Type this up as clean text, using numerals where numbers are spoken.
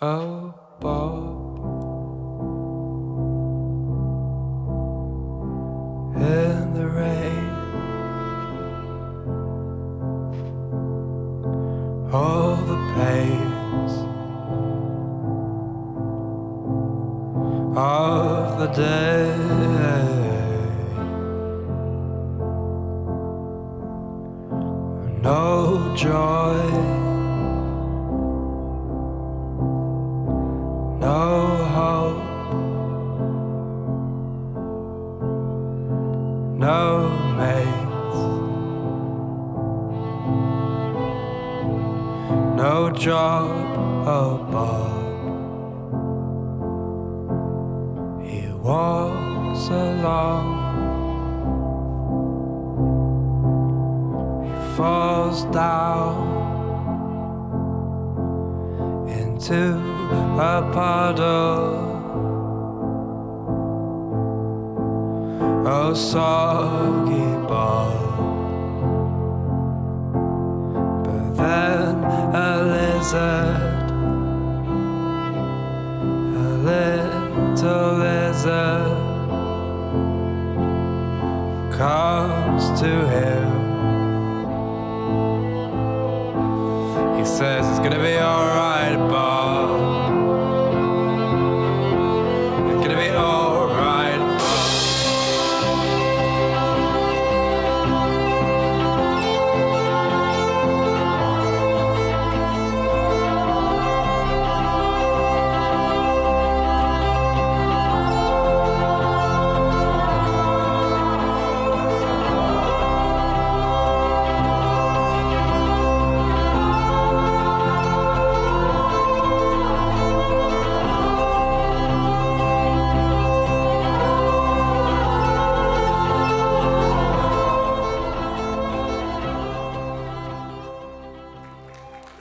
Oh, Bob, in the rain, all the pains of the day, no joy, no hope, no mates, no job above. He walks along, he falls down into a puddle. Oh, soggy ball. But then a lizard, a little lizard, comes to him. He says it's gonna be alright.